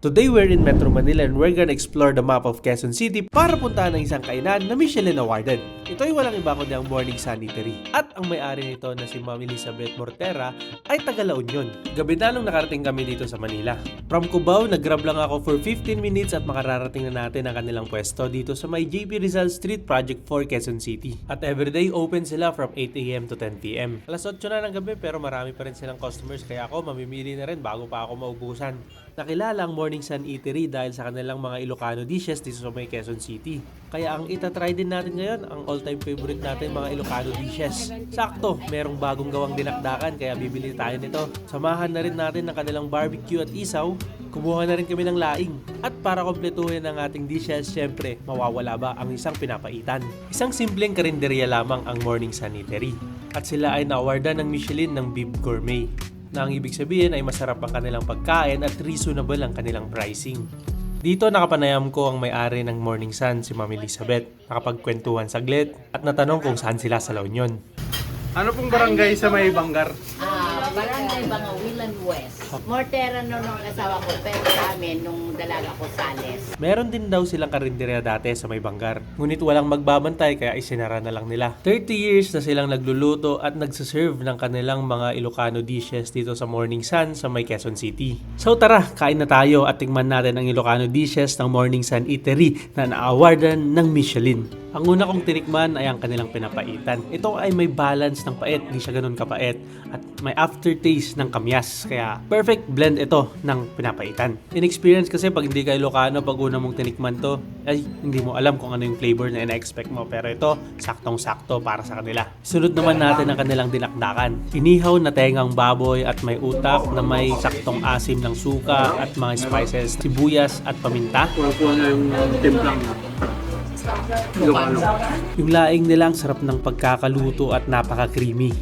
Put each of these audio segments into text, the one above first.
Today we're in Metro Manila and we're gonna explore the map of Quezon City para puntahan ng isang kainan na Michelin awarded. Ito ay walang iba kundi ang Morning Sun Eatery. At ang may-ari nito na si Ma'am Elizabeth Mortera ay taga La Union. Gabi na nung nakarating kami dito sa Manila. From Cubao, nag-grab lang ako for 15 minutes at makararating na natin ang kanilang pwesto dito sa may JP Rizal Street Project 4 Quezon City. At everyday open sila from 8 AM to 10 PM. Alas 8 na ng gabi pero marami pa rin silang customers kaya ako mamimili na rin bago pa ako maubusan. Nakilala ang Morning Sun Eatery dahil sa kanilang mga Ilocano dishes dito sa may Quezon City. Kaya ang itatry din natin ngayon, ang all-time favorite natin mga Ilocano dishes. Sakto, merong bagong gawang dinakdakan kaya bibili tayo nito. Samahan na rin natin ng kanilang barbecue at isaw. Kumuha na rin kami ng laing. At para kompletuhin ang ating dishes, syempre, mawawala ba ang isang pinapaitan? Isang simpleng karinderya lamang ang Morning Sun Eatery. At sila ay na-awardan ng Michelin ng Bib Gourmet, na ang ibig sabihin ay masarap ang kanilang pagkain at reasonable ang kanilang pricing. Dito nakapanayam ko ang may-ari ng Morning Sun, si Ma'am Elizabeth. Nakapagkwentuhan saglit at natanong kung saan sila sa La Union. Ano pong barangay sa may Banggar? Barangay Bangawilan West. Mortera nung asawa ko, pero sa amin nung dalaga ko Sales. Meron din daw silang karinderya dati sa may Banggar. Ngunit walang magbabantay kaya isinara na lang nila. 30 years na silang nagluluto at nagsaserve ng kanilang mga Ilocano dishes dito sa Morning Sun sa may Quezon City. So tara, kain na tayo at tingnan natin ang Ilocano dishes ng Morning Sun Eatery na na-awardan ng Michelin. Ang una kong tinikman ay ang kanilang pinapaitan. Ito ay may balance ng pait, hindi siya ganun kapait. At may aftertaste ng kamyas. Kaya perfect blend ito ng pinapaitan. In experience kasi pag hindi ka Ilocano, pag una mong tinikman to, ay hindi mo alam kung ano yung flavor na ina-expect mo. Pero ito, saktong-sakto para sa kanila. Sunod naman natin ang kanilang dinakdakan. Inihaw na tengang baboy at may utak na may saktong asim ng suka at mga spices, sibuyas at paminta. Kuha na yung timplang Ilocano. Yung laing nila ang sarap ng pagkakaluto at napaka-creamy.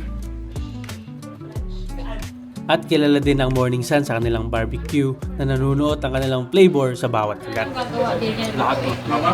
At kilala din ang Morning Sun sa kanilang barbecue na nanunuot ang kanilang flavor sa bawat kagat. Lahat mo. Mama?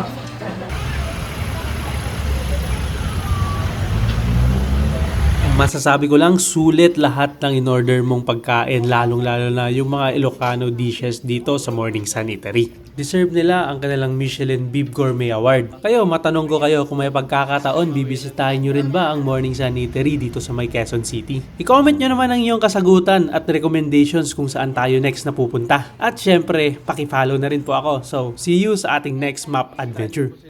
Masasabi ko lang, sulit lahat ng in-order mong pagkain, lalong-lalo na yung mga Ilocano dishes dito sa Morning Sun Eatery. Deserve nila ang kanilang Michelin Bib Gourmet Award. Kayo, matanong ko kayo kung may pagkakataon, bibisitahin nyo rin ba ang Morning Sun Eatery dito sa may Quezon City? I-comment nyo naman ang iyong kasagutan at recommendations kung saan tayo next na pupunta. At syempre, paki-follow na rin po ako. So, see you sa ating next map adventure.